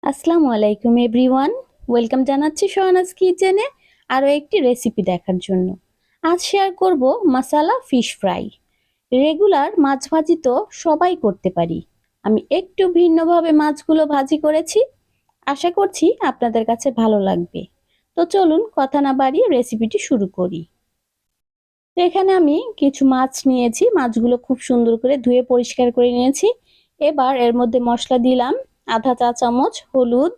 আসসালামু আলাইকুম everyone. Welcome জানাচ্ছি সোহানাজ কিচেনে আরও একটি রেসিপি দেখার জন্য। আজ শেয়ার করব মাসালা ফিশ ফ্রাই। রেগুলার মাছ ভাজি তো সবাই করতে পারি, আমি একটু ভিন্নভাবে মাছগুলো ভাজি করেছি। আশা করছি আপনাদের কাছে ভালো লাগবে। তো চলুন কথা না বাড়িয়ে রেসিপিটি শুরু করি। তো এখানে আমি কিছু মাছ নিয়েছি, মাছগুলো খুব সুন্দর করে ধুয়ে পরিষ্কার করে নিয়েছি। এবার এর মধ্যে মশলা দিলাম আধা চা চামচ হলুদ,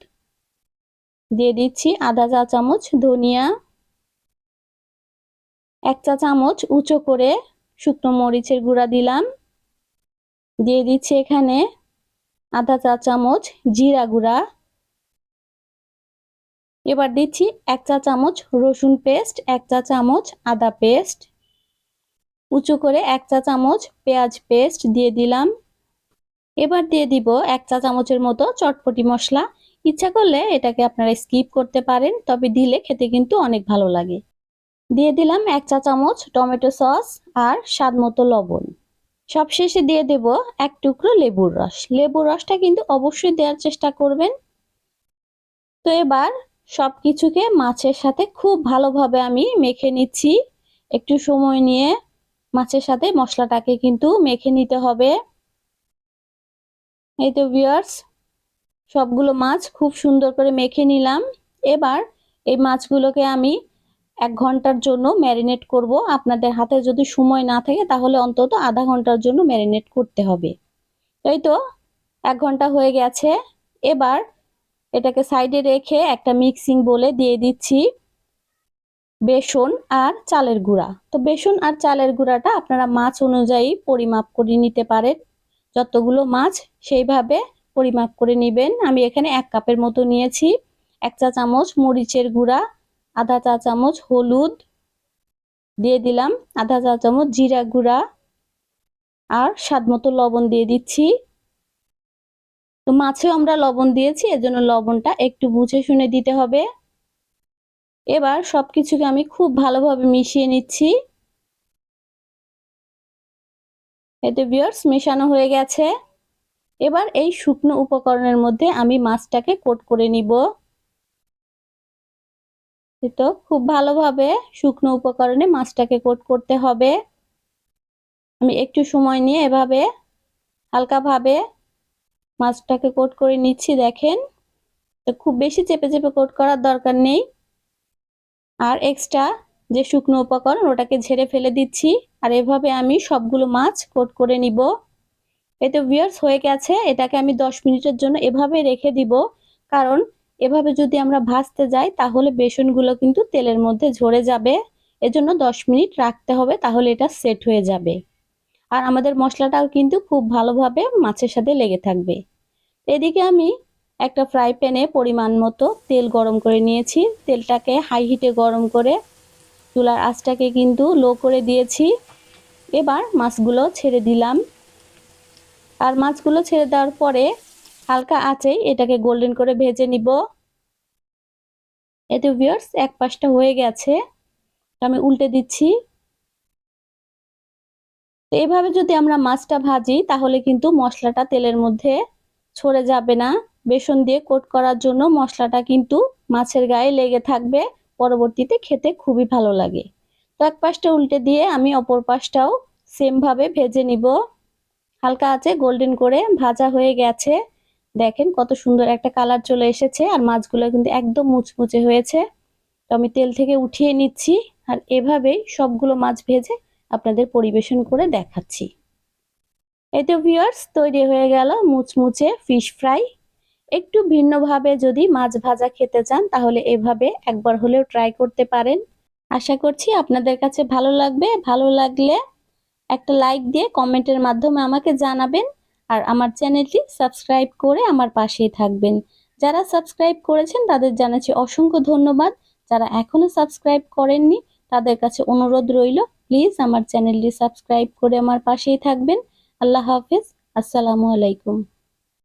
দিয়ে দিচ্ছি আধা চা চামচ ধনিয়া, 1 চা চামচ উঁচু করে শুকনো মরিচের গুঁড়া দিলাম, দিয়ে দিচ্ছি এখানে আধা চা চামচ জিরা গুঁড়া। এবার দিচ্ছি 1 চা চামচ রসুন পেস্ট, 1 চা চামচ আদা পেস্ট, উঁচু করে 1 চা চামচ পেঁয়াজ পেস্ট দিয়ে দিলাম। এবার দিয়ে দিব 1 চা চামচের মতো চটপটি মশলা। ইচ্ছা করলে এটাকে আপনারা স্কিপ করতে পারেন, তবে দিলে খেতে কিন্তু অনেক ভালো লাগে। দিয়ে দিলাম 1 চা চামচ টমেটো সস আর স্বাদ মতো লবণ। সবশেষে দিয়ে দেব 1 টুকরো লেবুর রস। লেবুর রসটা কিন্তু অবশ্যই দেওয়ার চেষ্টা করবেন। তো এবার সবকিছুকে মাছের সাথে খুব ভালোভাবে আমি মেখে নিচ্ছি। একটু সময় নিয়ে মাছের সাথে মশলাটাকে কিন্তু মেখে নিতে হবে। এই তো ভিউয়ার্স, সবগুলো মাছ খুব সুন্দর করে মেখে নিলাম। এবার এই মাছগুলোকে আমি 1 ঘন্টার জন্য ম্যারিনেট করব। আপনাদের হাতে যদি সময় না থাকে তাহলে অন্তত আধা ঘন্টার জন্য ম্যারিনেট করতে হবে। এই তো 1 ঘন্টা হয়ে গেছে। এবার এটাকে সাইডে রেখে একটা মিক্সিং বোলে দিয়ে দিচ্ছি বেসন আর চালের গুঁড়া। তো বেসন আর চালের গুঁড়াটা আপনারা মাছ অনুযায়ী পরিমাপ করে নিতে পারেন। যতগুলো মাছ সেইভাবে পরিমাপ করে নেবেন। আমি এখানে 1 কাপের মতো নিয়েছি। 1 চা চামচ মরিচের গুঁড়া, আধা চা চামচ হলুদ, দিয়ে দিলাম আধা চা চামচ জিরা গুঁড়া আর স্বাদ মতো লবণ দিয়ে দিচ্ছি। তো মাছেও আমরা লবণ দিয়েছি, এজন্য লবণটা একটু বুঝে শুনে দিতে হবে। এবার সবকিছুকে আমি খুব ভালোভাবে মিশিয়ে নিচ্ছি। এতে ভিউয়ার্স মেশানো হয়ে গেছে। এবার এই শুকনো উপকরণের মধ্যে আমি মাছটাকে কোট করে নিব। তো খুব ভালোভাবে শুকনো উপকরণে মাছটাকে কোট করতে হবে। আমি একটু সময় নিয়ে এভাবে হালকাভাবে মাছটাকে কোট করে নিচ্ছি। দেখেন, তো খুব বেশি চেপে চেপে কোট করার দরকার নেই। আর এক্সট্রা যে শুকনো উপকরণ ওটাকে ঝেড়ে ফেলে দিচ্ছি। আর এভাবে আমি সবগুলো মাছ কোট করে নিব। এতে ভিউয়ার্স হয়ে গেছে। এটাকে আমি 10 মিনিটের জন্য এভাবে রেখে দিব, কারণ এভাবে যদি আমরা ভাজতে যাই তাহলে বেসনগুলো কিন্তু তেলের মধ্যে ঝরে যাবে। এজন্য 10 মিনিট রাখতে হবে, তাহলে এটা সেট হয়ে যাবে। আর আমাদের মশলাটাও কিন্তু খুব ভালোভাবে মাছের সাথে লেগে থাকবে। এদিকে আমি একটা ফ্রাই প্যানে পরিমাণ মতো তেল গরম করে নিয়েছি। তেলটাকে হাই হিটে গরম করে চুলার আঁচটাকে কিন্তু লো করে দিয়েছি। এবার মাছগুলো ছেড়ে দিলাম। আর মাছগুলো ছেড়ে দেওয়ার পরে হালকা আঁচেই এটাকে গোল্ডেন করে ভেজে নিব। এতে ভিউয়ার্স এক পাশটা হয়ে গেছে, আমি উল্টে দিচ্ছি। তো এইভাবে যদি আমরা মাছটা ভাজি তাহলে কিন্তু মশলাটা তেলের মধ্যে ছড়ে যাবে না। বেসন দিয়ে কোট করার জন্য মশলাটা কিন্তু মাছের গায়ে লেগে থাকবে, পরবর্তীতে খেতে খুবই ভালো লাগে। তো এক পাশটা উল্টে দিয়ে আমি অপর পাশটাও সেম ভাবে ভেজে নিব। হালকা আঁচে গোল্ডেন করে ভাজা হয়ে গেছে। দেখেন কত সুন্দর একটা কালার চলে এসেছে, আর মাছগুলো কিন্তু একদম মুচমুচে হয়েছে। তো আমি তেল থেকে উঠিয়ে নিচ্ছি, আর এভাবেই সবগুলো মাছ ভেজে আপনাদের পরিবেশন করে দেখাচ্ছি। এই তো ভিউয়ার্স তৈরি হয়ে গেল মুচমুচে ফিশ ফ্রাই। একটু ভিন্নভাবে যদি মাছ ভাজা খেতে চান তাহলে এভাবে একবার হলেও ট্রাই করতে পারেন। আশা করছি আপনাদের কাছে ভালো লাগবে। ভালো লাগলে একটা লাইক দিয়ে কমেন্টের মাধ্যমে আমাকে জানাবেন। আর আমার চ্যানেলটি সাবস্ক্রাইব করে আমার পাশেই থাকবেন। যারা সাবস্ক্রাইব করেছেন তাদের জানাচ্ছি অসংখ্য ধন্যবাদ। যারা এখনো সাবস্ক্রাইব করেননি তাদের কাছে অনুরোধ রইল, প্লিজ আমার চ্যানেলটি সাবস্ক্রাইব করে আমার পাশেই থাকবেন। আল্লাহ হাফেজ। আসসালামু আলাইকুম।